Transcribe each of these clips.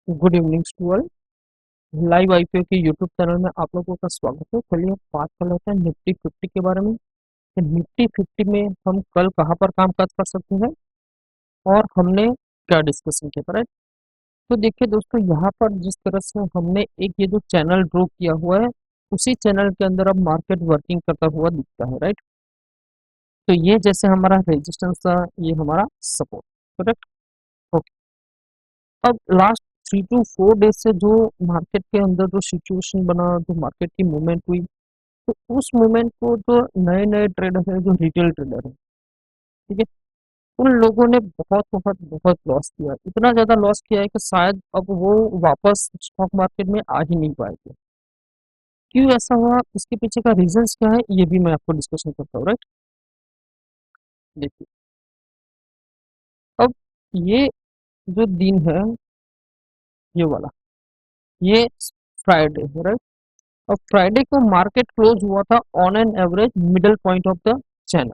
Good evening to all. Live IPO के YouTube channel में आप लोगों का स्वागत है। चलिए अब बात कर लेते हैं निफ्टी 50 के बारे में कि निफ्टी 50 में हम कल कहाँ पर कामकाज कर सकते हैं और हमने क्या डिस्कशन किया था, राइट। तो देखिए दोस्तों, यहाँ पर जिस तरह से हमने एक ये जो चैनल ड्रॉ किया हुआ है, उसी चैनल के अंदर अब मार्केट वर्किंग करता हुआ दिखता है, राइट। तो ये जैसे हमारा रेजिस्टेंस था, ये हमारा सपोर्ट, करेक्ट। ओके, अब लास्ट 3 to 4 डेज से जो मार्केट के अंदर जो सिचुएशन बना, जो मार्केट की मूवमेंट हुई, तो उस मूवमेंट को जो नए नए ट्रेडर है, जो रिटेल ट्रेडर है, ठीक है, उन लोगों ने बहुत बहुत बहुत लॉस किया। इतना ज्यादा लॉस किया है कि शायद अब वो वापस स्टॉक मार्केट में आ ही नहीं पाएंगे। क्यों ऐसा हुआ, इसके पीछे का रीजंस क्या है, ये भी मैं आपको डिस्कशन करता हूँ, राइट। देखिए, अब ये जो दिन है, ये वाला, ये फ्राइडे है, राइट। अब फ्राइडे को मार्केट क्लोज हुआ था on an average middle point of the channel.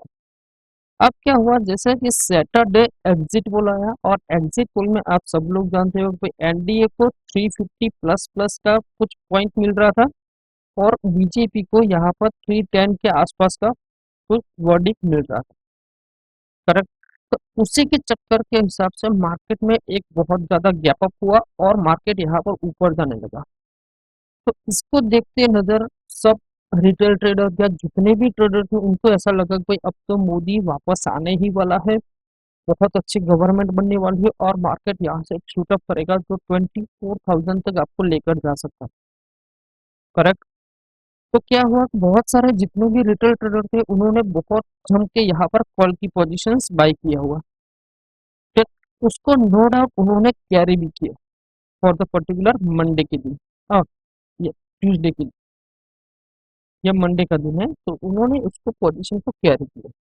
अब क्या हुआ, जैसे कि सैटरडे एग्जिट पोल आया, और एग्जिट पोल में आप सब लोग जानते हो कि एनडीए को 350 प्लस प्लस का कुछ पॉइंट मिल रहा था, और बीजेपी को यहाँ पर 310 के आसपास का कुछ वर्डिक्ट मिल रहा था, करेक्ट। तो उसी के चक्कर के हिसाब से मार्केट में एक बहुत ज्यादा गैप अप हुआ और मार्केट यहाँ पर ऊपर जाने लगा। तो इसको देखते नजर सब रिटेल ट्रेडर या जितने भी ट्रेडर थे, उनको ऐसा लगा कि भाई अब तो मोदी वापस आने ही वाला है, बहुत अच्छी गवर्नमेंट बनने वाली है, और मार्केट यहाँ से शूट अप करेगा जो 24,000 तक आपको लेकर जा सकता है, करेक्ट। तो क्या हुआ कि बहुत सारे जितने भी रिटेल ट्रेडर थे, उन्होंने बहुत जम के यहाँ पर कॉल की पोजीशंस बाई किया हुआ, ठीक। उसको नो डाउट उन्होंने कैरी भी किया फॉर द पर्टिकुलर मंडे के दिन, हाँ, ये ट्यूजडे के दिन, ये मंडे का दिन है, तो उन्होंने उसको पोजीशन को कैरी किया।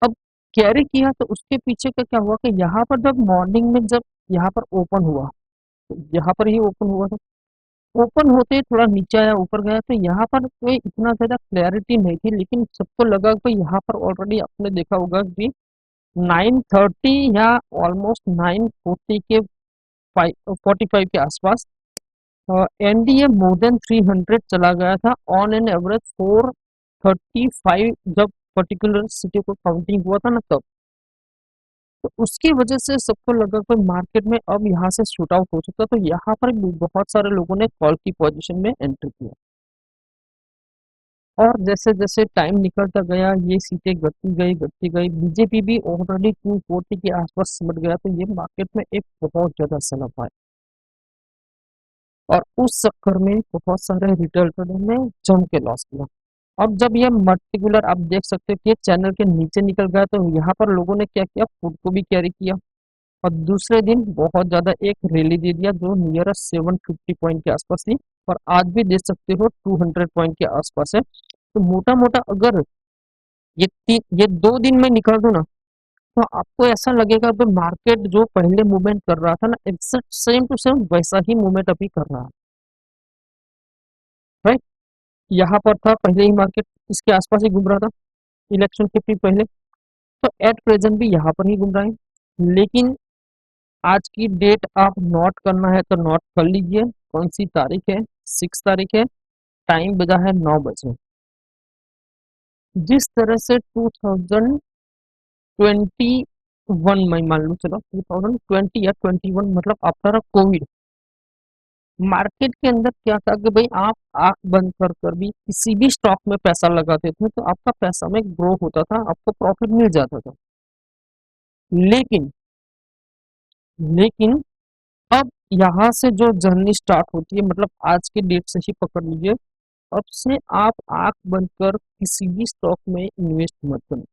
अब कैरी किया तो उसके पीछे का क्या हुआ कि यहाँ पर जब मॉर्निंग में जब यहाँ पर ओपन हुआ, तो यहाँ पर ही ओपन हुआ था, ओपन होते ही थोड़ा नीचे आया, ऊपर गया, तो यहाँ पर कोई इतना ज्यादा क्लैरिटी नहीं थी, लेकिन सबको लगा कि यहाँ पर ऑलरेडी आपने देखा होगा कि 9:30 या ऑलमोस्ट 9:40 के 45 के आसपास एनडीए मोर देन 300 चला गया था ऑन एन एवरेज 435, जब पर्टिकुलर सिटी को काउंटिंग हुआ था ना तब। तो उसकी वजह से सबको लगा कि मार्केट में अब यहाँ से शूट आउट हो चुका, तो यहाँ पर भी बहुत सारे लोगों ने कॉल की पोजीशन में एंट्री किया, और जैसे जैसे टाइम निकलता गया, ये सीटें घटती गई, बीजेपी भी ऑलरेडी 240 के आसपास सिमट गया, तो ये मार्केट में एक बहुत ज्यादा सनक आया, और उस चक्कर में बहुत सारे रिटेल ट्रेडर ने जम के लॉस किया। अब जब ये पर्टिकुलर आप देख सकते हो कि ये चैनल के नीचे निकल गया, तो यहाँ पर लोगों ने क्या किया, फुट को भी कैरी किया, और दूसरे दिन बहुत ज्यादा एक रैली दे दिया जो नियरेस्ट 750 पॉइंट के आसपास थी, और आज भी देख सकते हो 200 पॉइंट के आसपास है। तो मोटा मोटा अगर ये 2 दिन में निकाल दो ना, तो आपको ऐसा लगेगा कि मार्केट जो पहले मूवमेंट कर रहा था ना, एग्जैक्ट सेम टू सेम वैसा ही मूवमेंट अभी कर रहा है, राइट। यहाँ पर था पहले ही मार्केट इसके आसपास ही घूम रहा था इलेक्शन के ठीक पहले, तो एट प्रेजेंट भी यहाँ पर ही घूम रहा है। लेकिन आज की डेट आप नोट करना है तो नोट कर लीजिए, कौन सी तारीख है, 6 तारीख है, टाइम बजा है 9 बजे। जिस तरह से 2021 में मान लो, चलो 2020 या 21, मतलब आफ्टर कोविड, मार्केट के अंदर क्या था कि भाई आप आंख बंद कर कर भी किसी भी स्टॉक में पैसा लगाते थे, तो आपका पैसा में ग्रो होता था, आपको प्रॉफिट मिल जाता था। लेकिन लेकिन अब यहाँ से जो जर्नी स्टार्ट होती है, मतलब आज के डेट से ही पकड़ लीजिए, अब से आप आंख बंद कर किसी भी स्टॉक में इन्वेस्ट मत करना।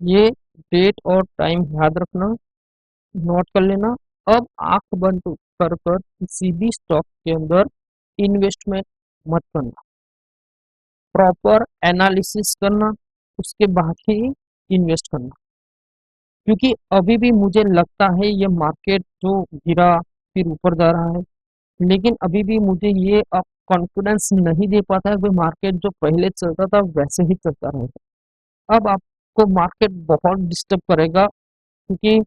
ये डेट और टाइम याद रखना, नोट कर लेना। अब आंख बंद कर कर किसी भी स्टॉक के अंदर इन्वेस्टमेंट मत करना, प्रॉपर एनालिसिस करना, उसके बाद ही इन्वेस्ट करना। क्योंकि अभी भी मुझे लगता है ये मार्केट जो गिरा फिर ऊपर जा रहा है, लेकिन अभी भी मुझे ये अब कॉन्फिडेंस नहीं दे पाता है कि मार्केट जो पहले चलता था वैसे ही चलता रहेगा। अब आपको मार्केट बहुत डिस्टर्ब करेगा, क्योंकि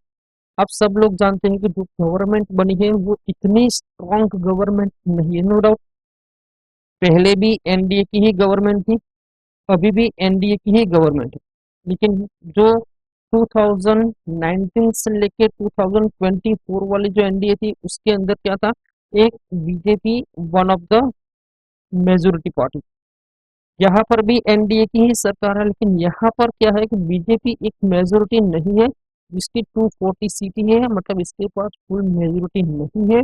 आप सब लोग जानते हैं कि जो गवर्नमेंट बनी है वो इतनी स्ट्रॉन्ग गवर्नमेंट नहीं है, नो डाउट। पहले भी एनडीए की ही गवर्नमेंट थी, अभी भी एनडीए की ही गवर्नमेंट है, लेकिन जो 2019 से लेके 2024 वाली जो एनडीए थी उसके अंदर क्या था, एक BJP one of the majority party. यहाँ पर भी एनडीए की ही सरकार है, लेकिन यहाँ पर क्या है कि बीजेपी एक मेजोरिटी नहीं है, जिसकी 240 सीटें है, मतलब इसके पास फुल मेजोरिटी नहीं है।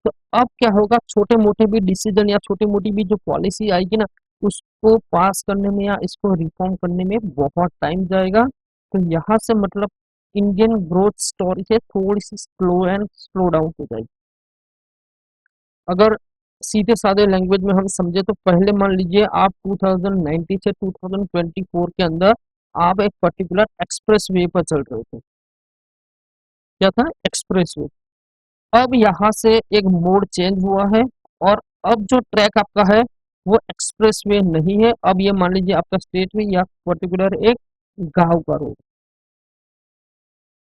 तो अब क्या होगा, छोटे मोटे भी डिसीजन या छोटी मोटी भी जो पॉलिसी आएगी ना, उसको पास करने में या इसको रिफॉर्म करने में बहुत टाइम जाएगा। तो यहाँ से मतलब इंडियन ग्रोथ स्टोरी से थोड़ी सी स्लो डाउन हो जाएगी। अगर सीधे साधे लैंग्वेज में हम समझे तो पहले मान लीजिए आप 2019 से 2024 के अंदर आप एक पर्टिकुलर एक्सप्रेस वे पर चल रहे थे। क्या था? Express way. अब यहाँ से एक मोड चेंज हुआ है, और अब जो ट्रैक आपका है वो एक्सप्रेस वे नहीं है, अब ये मान लीजिए आपका स्टेट वे या पर्टिकुलर एक गांव का रोड।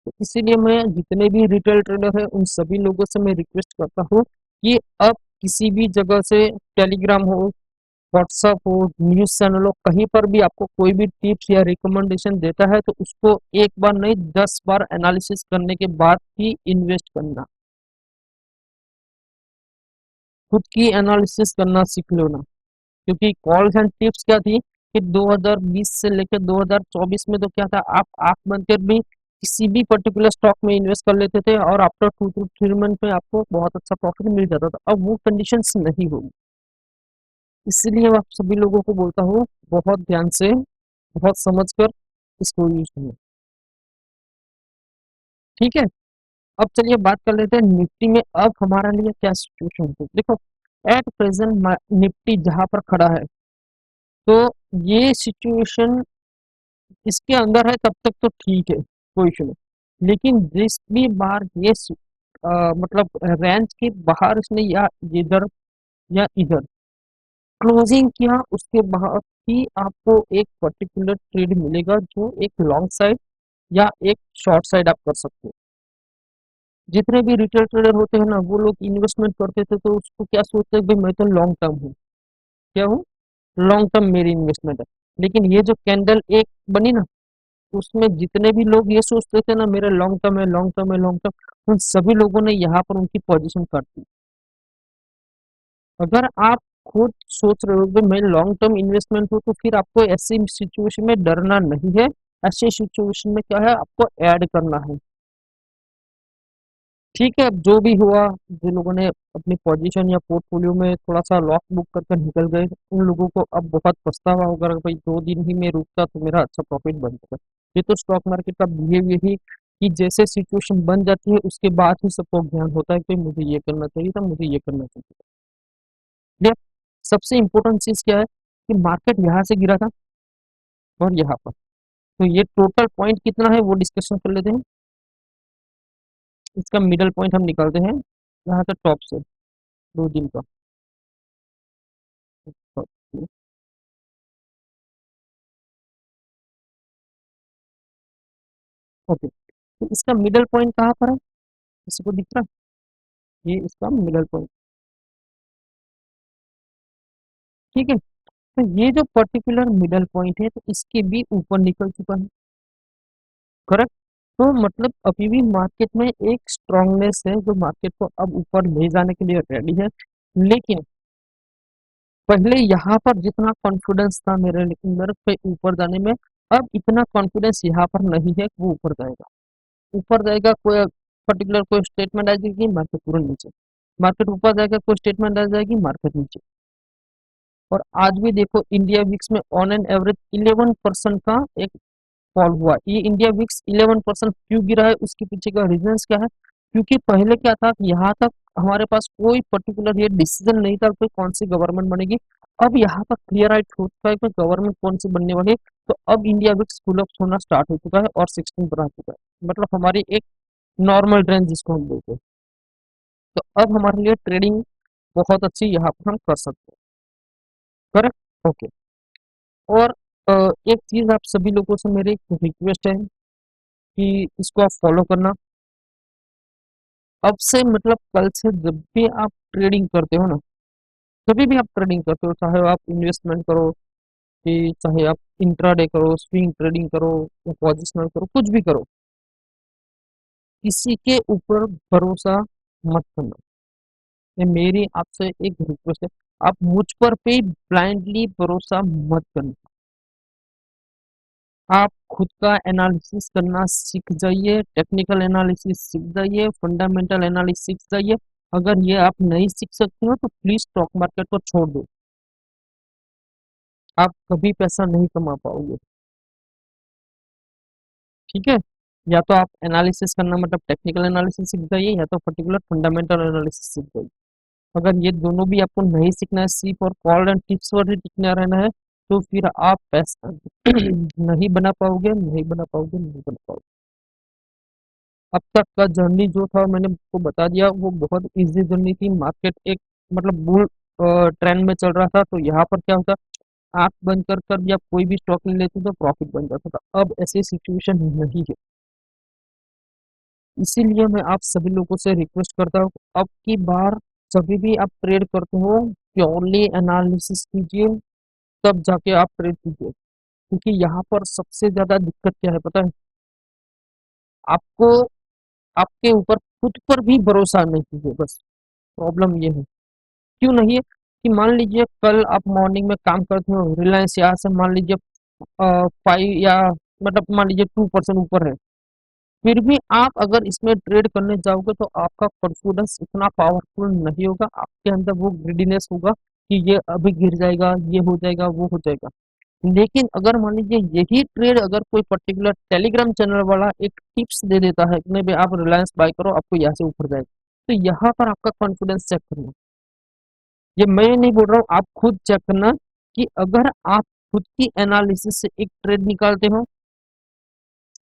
तो इसीलिए मैं जितने भी रिटेल ट्रेडर है उन सभी लोगों से मैं रिक्वेस्ट करता हूँ कि अब किसी भी जगह से टेलीग्राम हो, व्हाट्सअप हो, न्यूज चैनल हो, कहीं पर भी आपको कोई भी टिप्स या रिकमेंडेशन देता है तो उसको एक बार नहीं 10 बार एनालिसिस करने के बाद ही इन्वेस्ट करना। खुद की एनालिसिस करना सीख लो ना, क्योंकि कॉल्स एंड टिप्स क्या थी कि 2020 से लेकर 2024 में तो क्या था, आप आंख बंद कर भी किसी भी पर्टिकुलर स्टॉक में इन्वेस्ट कर लेते थे और आफ्टर 2 to 3 मंथ में आपको बहुत अच्छा प्रॉफिट मिल जाता था। अब वो कंडीशंस नहीं होगी, इसलिए मैं आप सभी लोगों को बोलता हूँ बहुत ध्यान से, बहुत समझ कर इसको यूज करें। ठीक है, अब चलिए बात कर लेते हैं निफ्टी में अब हमारा लिए क्या सिचुएशन है। देखो, एट प्रेजेंट निफ्टी जहां पर खड़ा है, तो ये सिचुएशन इसके अंदर है तब तक तो ठीक है, कोई इशू नहीं। लेकिन जिस भी बार ये मतलब रेंज के बाहर इसने या इधर या इधर क्लोजिंग किया, उसके बाद ही आपको एक पर्टिकुलर ट्रेड मिलेगा जो एक लॉन्ग साइड या एक शॉर्ट साइड आप कर सकते हो। जितने भी रिटेल ट्रेडर होते हैं ना, वो लोग इन्वेस्टमेंट करते थे तो उसको क्या सोचते हैं कि मैं तो लॉन्ग टर्म हूँ, क्या हूँ, लॉन्ग टर्म मेरी इन्वेस्टमेंट है। लेकिन ये जो कैंडल एक बनी ना, उसमें जितने भी लोग ये सोचते थे ना मेरा लॉन्ग टर्म है, लॉन्ग टर्म है, लॉन्ग टर्म, उन सभी लोगों ने यहाँ पर उनकी पोजीशन काट दी। अगर आप खुद सोच रहे हो कि मैं लॉन्ग टर्म इन्वेस्टमेंट हूँ, तो फिर आपको ऐसी सिचुएशन में डरना नहीं है। ऐसी सिचुएशन में क्या है, आपको ऐड करना है। ठीक है, अब जो भी हुआ, जो लोगों ने अपनी पोजीशन या पोर्टफोलियो में थोड़ा सा लॉस बुक करके निकल गए, उन लोगों को अब बहुत पछतावा होगा, अगर भाई 2 दिन ही में रुकता तो मेरा अच्छा प्रॉफिट बन जाता। ये तो स्टॉक मार्केट का बिहेवियर ही कि जैसे सिचुएशन बन जाती है उसके बाद ही सबको ज्ञान होता है कि मुझे ये करना चाहिए था, मुझे ये करना चाहिए था। ये सबसे इम्पोर्टेंट चीज क्या है कि मार्केट यहाँ से गिरा था और यहाँ पर, तो ये टोटल पॉइंट कितना है वो डिस्कशन कर लेते हैं। इसका मिडल पॉइंट हम निकालते हैं यहाँ से टॉप से, 2 दिन का। ओके, तो इसका मिडल पॉइंट कहाँ पर है, किसी को दिख रहा है? ये इसका मिडल पॉइंट। ठीक है, तो ये जो पर्टिकुलर मिडल पॉइंट है तो इसके भी ऊपर निकल चुका है, करेक्ट। तो मतलब अभी भी मार्केट में एक स्ट्रांगनेस है जो मार्केट को अब ऊपर ले जाने के लिए रेडी है। लेकिन पहले यहाँ पर जितना कॉन्फिडेंस था मेरे अंदर पे ऊपर जाने में, अब इतना कॉन्फिडेंस यहाँ पर नहीं है कि वो ऊपर जाएगा। ऊपर जाएगा कोई पर्टिकुलर कोई स्टेटमेंट आ जाएगी, मार्केट तुरंत नीचे। मार्केट ऊपर जाएगा, कोई स्टेटमेंट आ जाएगी, मार्केट नीचे। और आज भी देखो इंडिया विक्स में ऑन एन एवरेज 11% का एक फॉल हुआ। ये इंडिया विक्स 11% क्यों गिरा है, उसके पीछे का रीजन क्या है? क्योंकि पहले क्या था कि यहाँ तक हमारे पास कोई पर्टिकुलर ये डिसीजन नहीं था कि कौन सी गवर्नमेंट बनेगी। अब यहाँ पर क्लियर आउट हो चुका है कि गवर्नमेंट कौन सी बनने वाली है। तो अब इंडिया विक्स पुल अप होना स्टार्ट हो चुका है और 16 पर आ चुका है, मतलब हमारी एक नॉर्मल रेंज जिसको हम बोलते हैं। तो अब हमारे लिए ट्रेडिंग बहुत अच्छी यहाँ पर हम कर सकते हैं, करेक्ट। ओके, और एक चीज आप सभी लोगों से मेरी एक रिक्वेस्ट है कि इसको आप फॉलो करना। अब से मतलब कल से जब भी आप ट्रेडिंग करते हो ना, कभी भी आप ट्रेडिंग करते हो, चाहे आप इन्वेस्टमेंट करो कि चाहे आप इंट्राडे करो, स्विंग ट्रेडिंग करो या पोजिशनल करो, कुछ भी करो, किसी के ऊपर भरोसा मत करना। ये मेरी आपसे एक रिक्वेस्ट है, आप मुझ पर भी ब्लाइंडली भरोसा मत करना। आप खुद का एनालिसिस करना सीख जाइए, टेक्निकल एनालिसिस सीख जाइए, फंडामेंटल एनालिसिस सीख जाइए। अगर ये आप नहीं सीख सकते हो तो प्लीज स्टॉक मार्केट को छोड़ दो, आप कभी पैसा नहीं कमा पाओगे। ठीक है, या तो आप एनालिसिस करना मतलब टेक्निकल एनालिसिस सीख जाइए, या तो पर्टिकुलर फंडामेंटल एनालिसिस सीख जाइए। अगर ये दोनों भी आपको नहीं सीखना है, सिर्फ और कॉल एंड टिप्स पर ही टिकना रहना है, तो फिर आप पैसा नहीं बना पाओगे, नहीं बना पाओगे, नहीं बना पाओगे। अब तक का जर्नी जो था मैंने आपको बता दिया, वो बहुत इजी जर्नी थी। मार्केट एक मतलब बुल ट्रेंड में चल रहा था, तो यहाँ पर क्या होता, आंख बंद कर कर जब कोई भी स्टॉक ले लेते तो प्रॉफिट बन जाता था। अब ऐसी सिचुएशन नहीं है, इसीलिए मैं आप सभी लोगों से रिक्वेस्ट करता हूँ, अब की बार जब भी आप ट्रेड करते हो प्योरली एनालिसिस कीजिए, तब जाके आप ट्रेड कीजिए। क्योंकि यहाँ पर सबसे ज्यादा दिक्कत क्या है पता है आपको, आपके ऊपर खुद पर भी भरोसा नहीं है, बस प्रॉब्लम ये है। क्यों नहीं है कि मान लीजिए कल आप मॉर्निंग में काम करते हो, रिलायंस यहाँ से मान लीजिए 5 या मतलब मान लीजिए 2% ऊपर है, फिर भी आप अगर इसमें ट्रेड करने जाओगे तो आपका कॉन्फिडेंस इतना पावरफुल नहीं होगा, आपके अंदर वो ग्रीडीनेस होगा कि ये अभी गिर जाएगा, ये हो जाएगा, वो हो जाएगा। लेकिन अगर मान लीजिए यही ट्रेड अगर कोई पर्टिकुलर टेलीग्राम चैनल वाला एक टिप्स दे देता है कि नहीं भाई आप रिलायंस बाय करो, आपको यहाँ से ऊपर जाएगा, तो यहाँ पर आपका कॉन्फिडेंस चेक करना। ये मैं नहीं बोल रहा हूँ, आप खुद चेक करना कि अगर आप खुद की एनालिसिस से एक ट्रेड निकालते हो,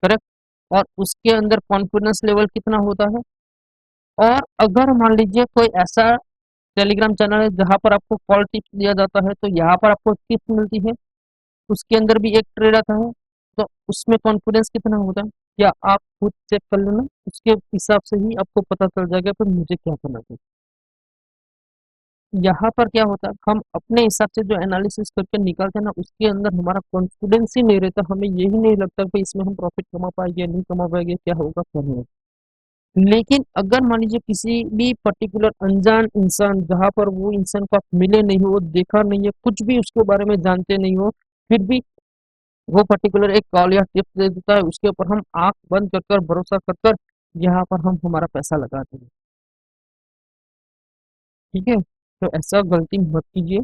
करेक्ट, और उसके अंदर कॉन्फिडेंस लेवल कितना होता है, और अगर मान लीजिए कोई ऐसा टेलीग्राम चैनल है जहां पर आपको कॉल टिप्स दिया जाता है, तो यहाँ पर आपको टिप्स मिलती है, उसके अंदर भी एक ट्रेड आता है, तो उसमें कॉन्फिडेंस कितना होता है, या आप खुद चेक कर लेना, उसके हिसाब से ही आपको पता चल जाएगा फिर मुझे क्या करना चाहिए। यहाँ पर क्या होता है, हम अपने हिसाब से जो एनालिसिस करके निकालते हैं ना, उसके अंदर हमारा कॉन्फिडेंस ही नहीं रहता, हमें यही नहीं लगता कि इसमें हम प्रॉफिट कमा पाएंगे, नहीं कमा पाएंगे, क्या होगा क्या नहीं होगा। लेकिन अगर मान लीजिए किसी भी पर्टिकुलर अनजान इंसान, जहाँ पर वो इंसान को आप मिले नहीं हो, देखा नहीं है, कुछ भी उसके बारे में जानते नहीं हो, फिर भी वो पर्टिकुलर एक कॉल या टिप्स दे देता है, उसके ऊपर हम आंख बंद कर कर भरोसा कर कर यहाँ पर हम हमारा पैसा लगाते हैं। ठीक है, तो ऐसा गलती मत कीजिए।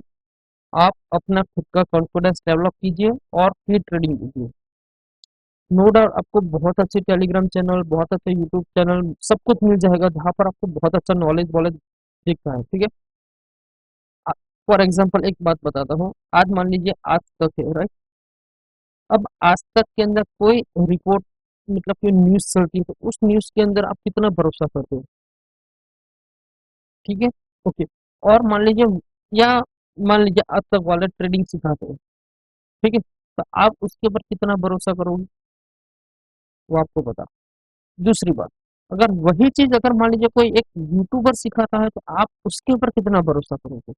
आप अपना खुद का कॉन्फिडेंस डेवलप कीजिए और फिर ट्रेडिंग कीजिए। नो डाउट आपको बहुत अच्छे टेलीग्राम चैनल, बहुत अच्छे यूट्यूब चैनल, सब कुछ मिल जाएगा जहाँ पर आपको बहुत अच्छा नॉलेज वॉलेज दिखता है। ठीक है, फॉर एग्जाम्पल एक बात बताता हूँ, आज मान लीजिए आज तक है राइट, अब आज तक के अंदर कोई रिपोर्ट मतलब कोई न्यूज चलती है, तो उस न्यूज के अंदर आप कितना भरोसा करते हो। ठीक है, ओके, और मान लीजिए, या मान लीजिए आज तक वाले ट्रेडिंग सिखाते हैं, ठीक है, तो आप उसके ऊपर कितना भरोसा करोगे, वो आपको बता। दूसरी बात, अगर वही चीज अगर मान लीजिए कोई एक यूट्यूबर सिखाता है, तो आप उसके ऊपर कितना भरोसा करोगे।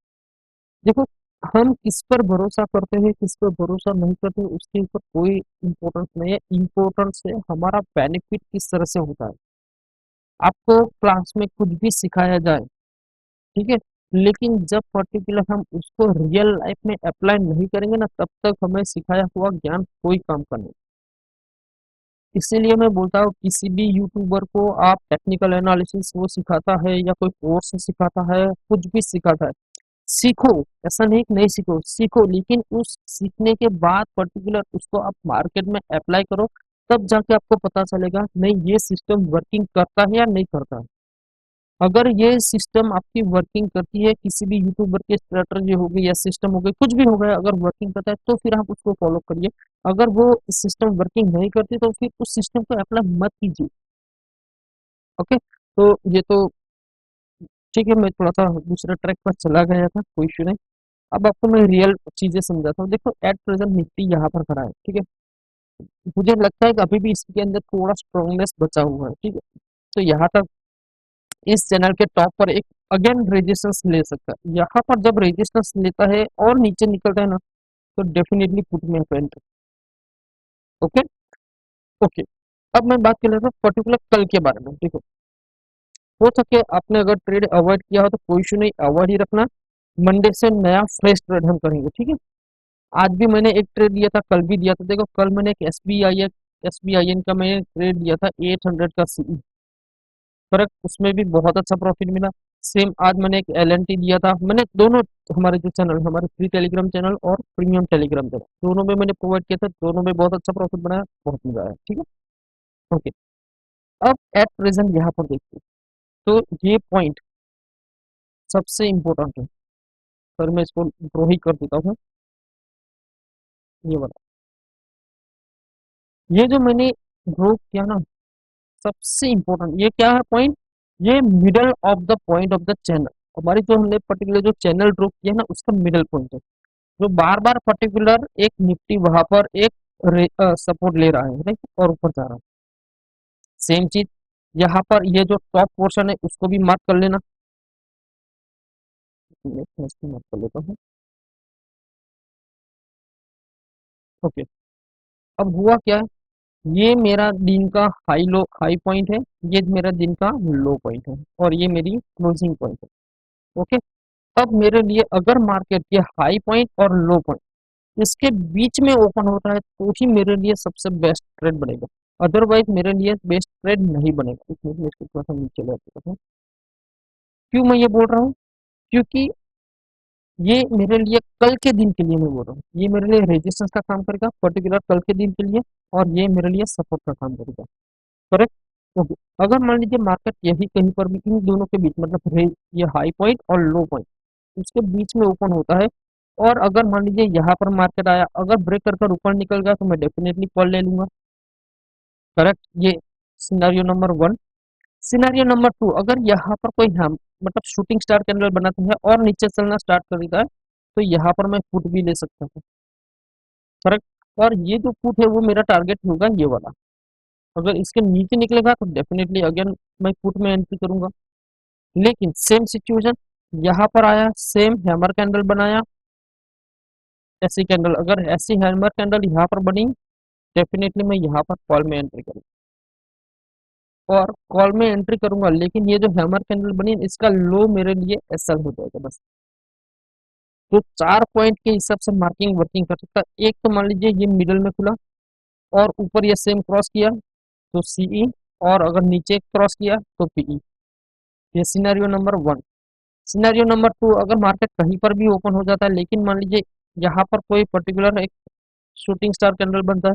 देखो, हम किस पर भरोसा करते हैं, किस पर भरोसा नहीं करते हैं, उसके ऊपर कोई इम्पोर्टेंस नहीं है। इम्पोर्टेंस है हमारा बेनिफिट किस तरह से होता है। आपको क्लास में कुछ भी सिखाया जाए, ठीक है, लेकिन जब पर्टिकुलर हम उसको रियल लाइफ में अप्लाई नहीं करेंगे ना, तब तक हमें सिखाया हुआ ज्ञान कोई काम का नहीं। इसीलिए मैं बोलता हूँ किसी भी यूट्यूबर को आप टेक्निकल एनालिसिस वो सिखाता है या कोई कोर्स सिखाता है, कुछ भी सिखाता है, सीखो। ऐसा नहीं कि नहीं सीखो, सीखो, लेकिन उस सीखने के बाद पर्टिकुलर उसको आप मार्केट में अप्लाई करो, तब जाके आपको पता चलेगा नहीं ये सिस्टम वर्किंग करता है या नहीं करता है। अगर ये सिस्टम आपकी वर्किंग करती है, किसी भी यूट्यूबर की स्ट्रेटजी हो गई या सिस्टम हो गई, कुछ भी हो गया, अगर वर्किंग करता है तो फिर आप उसको फॉलो करिए। अगर वो सिस्टम वर्किंग नहीं करती तो फिर उस सिस्टम को अप्लाई मत कीजिए। ओके, तो ये तो ठीक है, मैं थोड़ा सा दूसरे ट्रैक पर चला गया था, कोई इशू नहीं। अब आपको मैं रियल चीजें समझाता हूँ। देखो एट प्रेजेंट निफ्टी यहाँ पर खड़ा है, ठीक है, मुझे लगता है कि अभी भी इसके अंदर थोड़ा स्ट्रॉन्गनेस बचा हुआ है। ठीक है, तो यहाँ तक इस चैनल के टॉप पर एक अगेन रेजिस्टेंस ले सकता है। यहाँ पर जब रेजिस्टेंस लेता है और नीचे निकलता है ना, तो डेफिनेटली पुट में एंट्री। Okay okay. अब मैं बात कर लेता हूँ पर्टिकुलर कल के बारे में। देखो, हो सके आपने अगर ट्रेड अवॉइड किया हो तो कोई इशू नहीं, अवॉइड ही रखना। मंडे से नया फ्रेश ट्रेड हम करेंगे, ठीक है। आज भी मैंने एक ट्रेड लिया था, कल भी दिया था। देखो, कल मैंने एक एसबीआईएन का मैंने ट्रेड लिया था 800 का सीई, करेक्ट। उसमें भी बहुत अच्छा प्रॉफिट मिला। सेम आज मैंने एक एलएनटी दिया था। मैंने दोनों, हमारे जो चैनल, हमारे फ्री टेलीग्राम चैनल और प्रीमियम टेलीग्राम चैनल, दोनों में मैंने प्रोवाइड किया था, दोनों में बहुत अच्छा प्रॉफिट बनाया, बहुत मजा आया, ठीक है। ओके। अब एट प्रेजेंट यहाँ पर देखते हैं, तो ये पॉइंट सबसे इम्पोर्टेंट है। सर मैं इसको ड्रॉ ही कर देता हूँ, ये वाला। ये जो मैंने ड्रॉ किया ना, सबसे इम्पोर्टेंट ये क्या है पॉइंट, ये middle of the point of the channel. हमारी जो हमने पर्टिकुलर जो चैनल ड्रॉ किया ना, उसका मिडल पॉइंट है, जो बार बार पर्टिकुलर एक निफ्टी वहां पर एक सपोर्ट ले रहा है, राइट, और ऊपर जा रहा है। सेम चीज यहाँ पर ये जो टॉप पोर्शन है उसको भी मार्क कर लेना। मैं इसको मार्क कर लेता हूँ। ओके। अब हुआ क्या है, ये मेरा दिन का हाई पॉइंट है, ये मेरा दिन का लो पॉइंट है, और ये मेरी क्लोजिंग पॉइंट है। ओके। अब मेरे लिए अगर मार्केट के हाई पॉइंट और लो पॉइंट इसके बीच में ओपन होता है तो ही मेरे लिए सबसे बेस्ट ट्रेड बनेगा, अदरवाइज मेरे लिए बेस्ट ट्रेड नहीं बनेगा। इसमें मैं इसको थोड़ा सा नीचे ले आता हूँ। क्यों मैं ये बोल रहा हूँ, क्योंकि ये मेरे लिए कल के दिन के लिए मैं बोल रहा हूँ, ये मेरे लिए रेजिस्टेंस का काम करेगा पर्टिकुलर कल के दिन के लिए, और ये मेरे लिए सपोर्ट का काम करेगा, करेक्ट। ओके। अगर मान लीजिए मार्केट यही कहीं पर भी इन दोनों के बीच, मतलब ये हाई पॉइंट और लो पॉइंट उसके बीच में ओपन होता है, और अगर मान लीजिए यहाँ पर मार्केट आया, अगर ब्रेक कर ऊपर निकल गया तो मैं डेफिनेटली कॉल ले लूंगा, करेक्ट। ये scenario number one. Scenario number two, अगर यहाँ पर कोई हम मतलब शूटिंग स्टार कैंडल बनाता है और नीचे चलना स्टार्ट कर देता है, तो यहाँ पर मैं पुट भी ले सकता हूँ, करेक्ट। और ये जो पुट है वो मेरा टारगेट होगा ये वाला। अगर इसके नीचे निकलेगा तो डेफिनेटली अगेन मैं पुट में एंट्री करूंगा। लेकिन सेम सिचुएशन, यहाँ पर आया, सेम हैमर कैंडल बनाया, ऐसी कैंडल, अगर ऐसी हैमर कैंडल यहाँ पर बनी, डेफिनेटली मैं यहाँ पर कॉल में एंट्री करूंगा, और कॉल में एंट्री करूंगा। लेकिन ये जो हैमर कैंडल बनी इसका लो मेरे लिए एसएल हो जाएगा बस। तो 4 पॉइंट के हिसाब से मार्किंग वर्किंग कर सकता है। एक तो मान लीजिए ये मिडल में खुला और ऊपर ये सेम क्रॉस किया तो सीई, और अगर नीचे क्रॉस किया तो पीई। ये scenario number one. Scenario number two, अगर मार्केट कहीं पर भी ओपन हो जाता है, लेकिन मान लीजिए यहाँ पर कोई पर्टिकुलर एक शूटिंग स्टार कैंडल बनता है,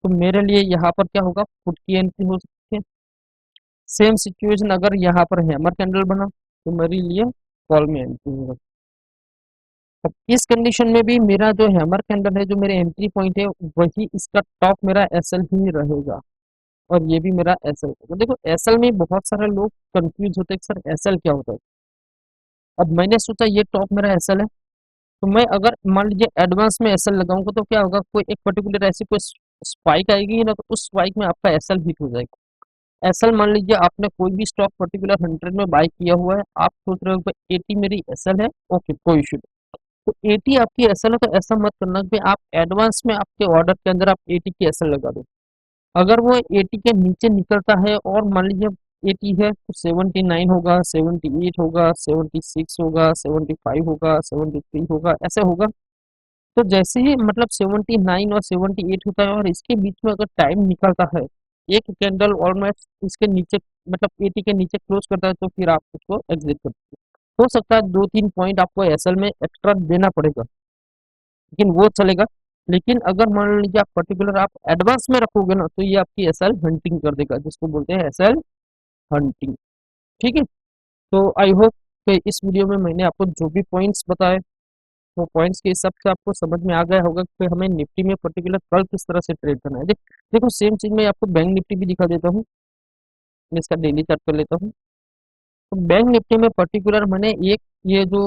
तो मेरे लिए यहाँ पर क्या होगा, पुट की एंट्री हो सकती है। सेम सिचुएशन, अगर यहाँ पर हैमर कैंडल बना तो मेरे लिए कॉल में एंट्री होगा। अब इस कंडीशन में भी मेरा जो हैमर कैंडल है, जो मेरे एंट्री पॉइंट है, वही इसका टॉप मेरा एसएल ही रहेगा, और ये भी मेरा एसएल होगा। देखो, एसएल में बहुत सारे लोग कंफ्यूज होते हैं कि सर एसएल क्या होता है। अब मैंने सोचा ये टॉप मेरा एसएल है, तो मैं अगर मान लीजिए एडवांस में एसएल लगाऊंगा तो क्या होगा, कोई एक पर्टिकुलर ऐसी कोई स्पाइक आएगी ना, तो उस स्पाइक में आपका एसएल हिट हो जाएगा। एसएल मान लीजिए आपने कोई भी स्टॉक पर्टिकुलर 100 में बाय किया हुआ है, आप सोच रहे हो कि 80 मेरी एसएल है, ओके कोई इशू नहीं। तो 80 आपकी एसएल है, तो ऐसा मत करना कि आप एडवांस में आपके ऑर्डर के अंदर आप 80 की एसएल लगा दो। अगर वो 80 के नीचे निकलता है और मान लीजिए 80 है तो 79 होगा, 78 होगा, 76 होगा, 75 होगा, 73 होगा, ऐसे होगा। तो जैसे ही मतलब 79 और 78 होता है और इसके बीच में अगर टाइम निकलता है, एक कैंडल ऑलमोस्ट इसके नीचे मतलब 80 के नीचे क्लोज करता है, तो फिर आप उसको एग्जिट कर दीजिए। हो सकता है 2-3 पॉइंट आपको एसएल में एक्स्ट्रा देना पड़ेगा, लेकिन वो चलेगा। लेकिन अगर मान लीजिए आप पर्टिकुलर आप एडवांस में रखोगे ना, तो ये आपकी एसएल हंटिंग कर देगा, जिसको बोलते हैं एसएल हंटिंग, ठीक है। तो आई होप कि इस वीडियो में मैंने आपको जो भी पॉइंट्स बताए, वो पॉइंट्स के हिसाब से आपको समझ में आ गया होगा कि हमें निफ्टी में पर्टिकुलर कल किस तरह से ट्रेड करना है। देखो सेम चीज मैं आपको बैंक निफ्टी भी दिखा देता हूँ। मैं इसका डेली चार्ट कर लेता हूँ। तो बैंक निफ्टी में पर्टिकुलर मैंने एक ये जो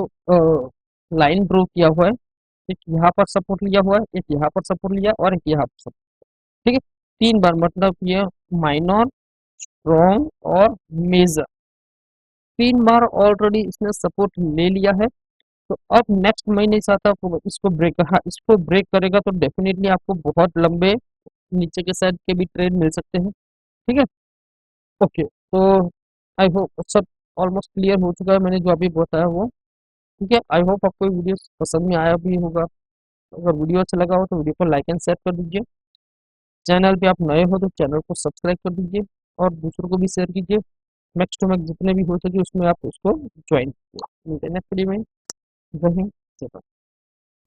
लाइन ड्रॉ किया हुआ है, एक यहाँ पर सपोर्ट लिया हुआ है, एक यहाँ पर सपोर्ट लिया और एक यहाँ पर सपोर्ट, ठीक है। 3 बार, मतलब ये माइनर, स्ट्रॉन्ग और मेजर, 3 बार ऑलरेडी इसने सपोर्ट ले लिया है। तो अब नेक्स्ट मैं नहीं चाहता वो इसको ब्रेक, हाँ इसको ब्रेक करेगा तो डेफिनेटली आपको बहुत लंबे नीचे के साइड के भी ट्रेड मिल सकते हैं। ठीक है, ओके। तो आई होप सब ऑलमोस्ट क्लियर हो चुका है मैंने जो अभी बताया वो। ठीक है, आई होप आपको वीडियो पसंद में आया भी होगा। अगर वीडियो अच्छा लगा हो तो वीडियो को लाइक एंड शेयर कर दीजिए। चैनल पे आप नए हो तो चैनल को सब्सक्राइब कर दीजिए और दूसरों को भी शेयर कीजिए। नेक्स्ट में जितने भी हो सके उसमें आप उसको ज्वाइन कीजिए। नेक्स्ट वीडियो में। जय हिंद, जय भारत।